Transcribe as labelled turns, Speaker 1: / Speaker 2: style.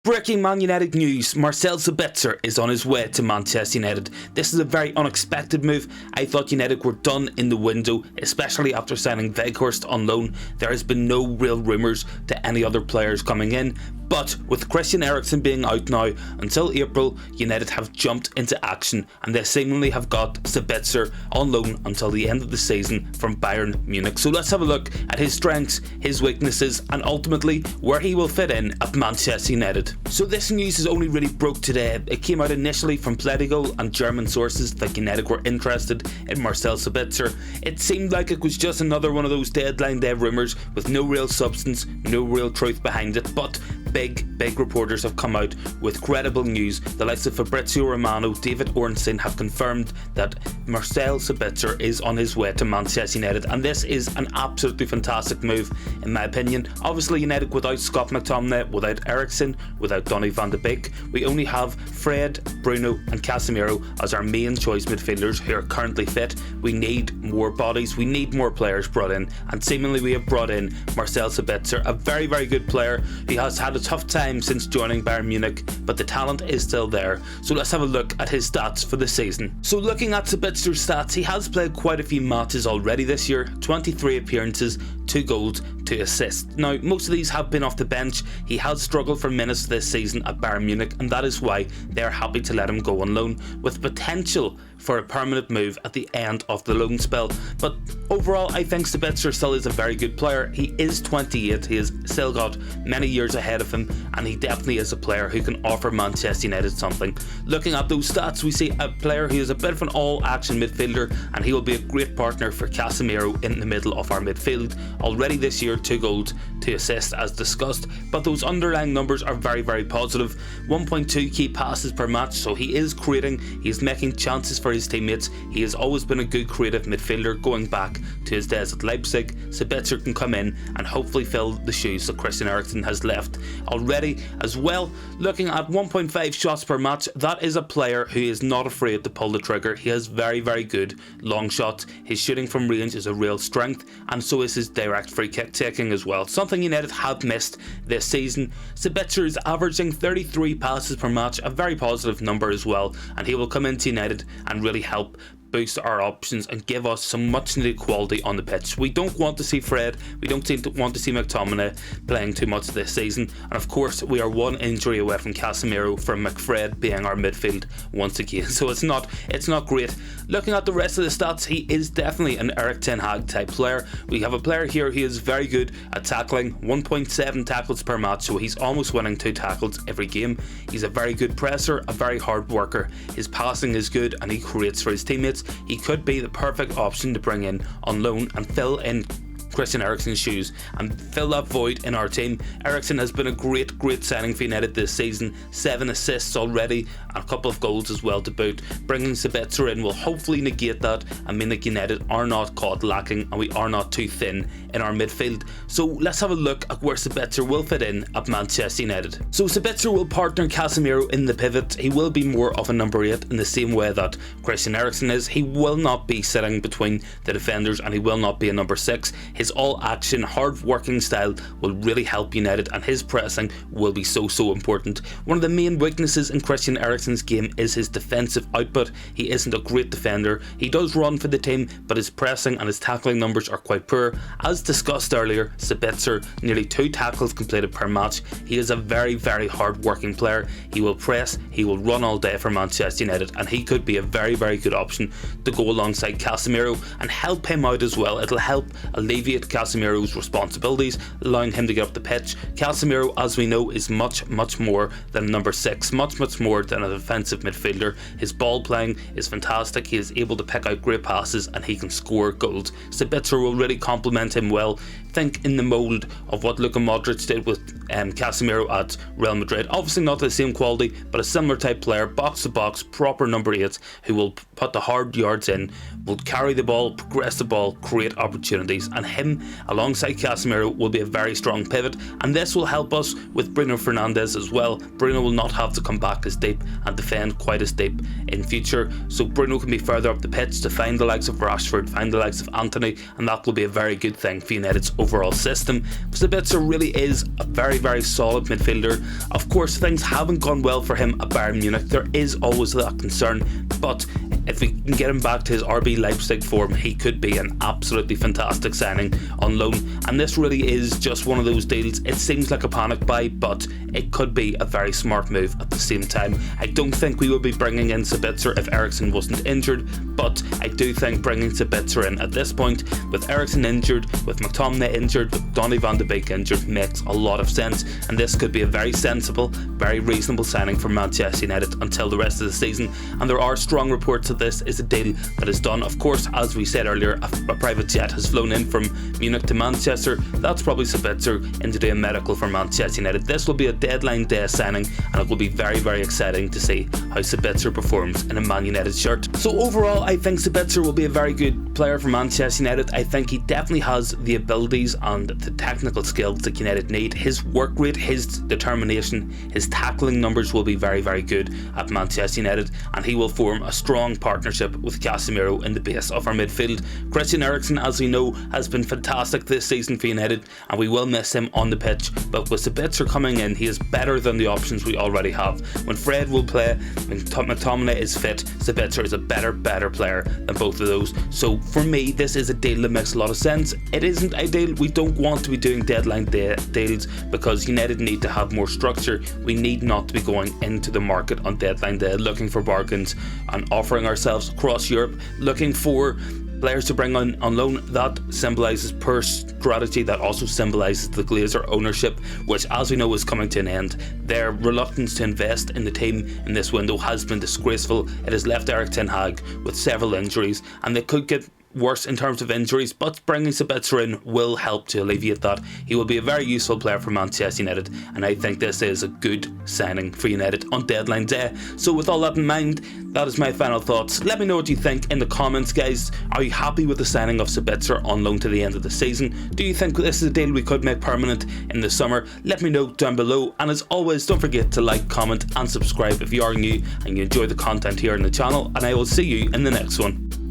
Speaker 1: Breaking Man United news, Marcel Sabitzer is on his way to Manchester United. This is a very unexpected move. I thought United were done in the window, especially after signing Weghorst on loan. There has been no real rumours to any other players coming in. But with Christian Eriksen being out now until April, United have jumped into action and they seemingly have got Sabitzer on loan until the end of the season from Bayern Munich. So let's have a look at his strengths, his weaknesses and ultimately where he will fit in at Manchester United. So this news is only really broke today. It came out initially from Politico and German sources that United were interested in Marcel Sabitzer. It seemed like it was just another one of those deadline day rumours with no real substance, no real truth behind it, but big reporters have come out with credible news. The likes of Fabrizio Romano, David Ornstein have confirmed that Marcel Sabitzer is on his way to Manchester United, and this is an absolutely fantastic move in my opinion. Obviously United without Scott McTominay, without Eriksen, without Donny van de Beek, we only have Fred, Bruno and Casemiro as our main choice midfielders who are currently fit. We need more bodies, we need more players brought in, and seemingly we have brought in Marcel Sabitzer, a very good player. He has had a tough time since joining Bayern Munich, but the talent is still there. So let's have a look at his stats for the season. So looking at Sabitzer's stats, he has played quite a few matches already this year, 23 appearances, 2 goals, 2 assists. Now most of these have been off the bench. He has struggled for minutes this season at Bayern Munich, and that is why they are happy to let him go on loan with potential for a permanent move at the end of the loan spell. But overall I think Sabitzer still is a very good player. He is 28, he has still got many years ahead of him, and he definitely is a player who can offer Manchester United something. Looking at those stats, we see a player who is a bit of an all-action midfielder, and he will be a great partner for Casemiro in the middle of our midfield. Already this year 2 goals, 2 assists as discussed, but those underlying numbers are very positive. 1.2 key passes per match, so he is creating, he is making chances for his teammates. He has always been a good creative midfielder going back to his days at Leipzig. Sabitzer can come in and hopefully fill the shoes that Christian Eriksen has left already as well. Looking at 1.5 shots per match, that is a player who is not afraid to pull the trigger. He has very good long shots. His shooting from range is a real strength, and so is his direct free kick taking as well, something United have missed this season. Sabitzer is averaging 33 passes per match, a very positive number as well, and he will come into United and really help boost our options and give us some much needed quality on the pitch. We don't want to see Fred, we don't want to see McTominay playing too much this season, and of course we are one injury away from Casemiro, from McFred being our midfield once again, so it's not great. Looking at the rest of the stats, he is definitely an Tenhag type player. We have a player here who is very good at tackling, 1.7 tackles per match, so he's almost winning 2 tackles every game. He's a very good presser, a very hard worker. His passing is good and he creates for his teammates. He could be the perfect option to bring in on loan and fill in Christian Eriksen's shoes and fill that void in our team. Eriksen has been a great signing for United this season, 7 assists already and a couple of goals as well to boot. Bringing Sabitzer in will hopefully negate that and mean that United are not caught lacking and we are not too thin in our midfield. So let's have a look at where Sabitzer will fit in at Manchester United. So Sabitzer will partner Casemiro in the pivot. He will be more of a number 8 in the same way that Christian Eriksen is. He will not be sitting between the defenders and he will not be a number 6. His all-action, hard-working style will really help United, and his pressing will be so important. One of the main weaknesses in Christian Eriksen's game is his defensive output. He isn't a great defender. He does run for the team, but his pressing and his tackling numbers are quite poor. As discussed earlier, Sabitzer, nearly 2 tackles completed per match. He is a very hard-working player. He will press, he will run all day for Manchester United, and he could be a very good option to go alongside Casemiro and help him out as well. It'll help alleviate Casemiro's responsibilities, allowing him to get up the pitch. Casemiro, as we know, is much more than number 6, much more than a defensive midfielder. His ball playing is fantastic. He is able to pick out great passes and he can score goals. Sabitzer will really complement him well. Think in the mould of what Luka Modric did with Casemiro at Real Madrid. Obviously not the same quality, but a similar type player, box to box, proper number 8, who will put the hard yards in, will carry the ball, progress the ball, create opportunities, and him him alongside Casemiro will be a very strong pivot, and this will help us with Bruno Fernandes as well. Bruno will not have to come back as deep and defend quite as deep in future, so Bruno can be further up the pitch to find the likes of Rashford, find the likes of Antony, and that will be a very good thing for United's overall system. Sabitzer really is a very solid midfielder. Of course, things haven't gone well for him at Bayern Munich. There is always that concern, but if we can get him back to his RB Leipzig form, he could be an absolutely fantastic signing on loan. And this really is just one of those deals. It seems like a panic buy, but it could be a very smart move at the same time. I don't think we will be bringing in Sabitzer if Eriksens wasn't injured, but I do think bringing Sabitzer in at this point, with Eriksens injured, with McTominay injured, with Donny van de Beek injured, makes a lot of sense, and this could be a very sensible, very reasonable signing for Manchester United until the rest of the season. And there are strong reports that this is a deal that is done. Of course, as we said earlier, a private jet has flown in from Munich to Manchester. That's probably Sabitzer in to do a medical for Manchester United. This will be a deadline day signing, and it will be very exciting to see how Sabitzer performs in a Man United shirt. So overall, I think Sabitzer will be a very good player for Manchester United. I think he definitely has the abilities and the technical skills that United need. His work rate, his determination, his tackling numbers will be very good at Manchester United, and he will form a strong partnership with Casemiro in the base of our midfield. Christian Eriksen, as we know, has been fantastic this season for United, and we will miss him on the pitch, but with Sabitzer coming in, he is better than the options we already have. When Fred will play, when McTominay is fit, Sabitzer is a better player than both of those. So for me, this is a deal that makes a lot of sense. It isn't ideal. We don't want to be doing deadline day deals because United need to have more structure. We need not to be going into the market on deadline day looking for bargains and offering ourselves across Europe, looking for players to bring on loan. That symbolises poor strategy. That also symbolises the Glazer ownership, which, as we know, is coming to an end. Their reluctance to invest in the team in this window has been disgraceful. It has left Erik ten Hag with several injuries, and they could get worse in terms of injuries, but bringing Sabitzer in will help to alleviate that. He will be a very useful player for Manchester United, and I think this is a good signing for United on deadline day. So with all that in mind, that is my final thoughts. Let me know what you think in the comments, guys. Are you happy with the signing of Sabitzer on loan to the end of the season? Do you think this is a deal we could make permanent in the summer? Let me know down below, and as always, don't forget to like, comment and subscribe if you are new and you enjoy the content here on the channel, and I will see you in the next one.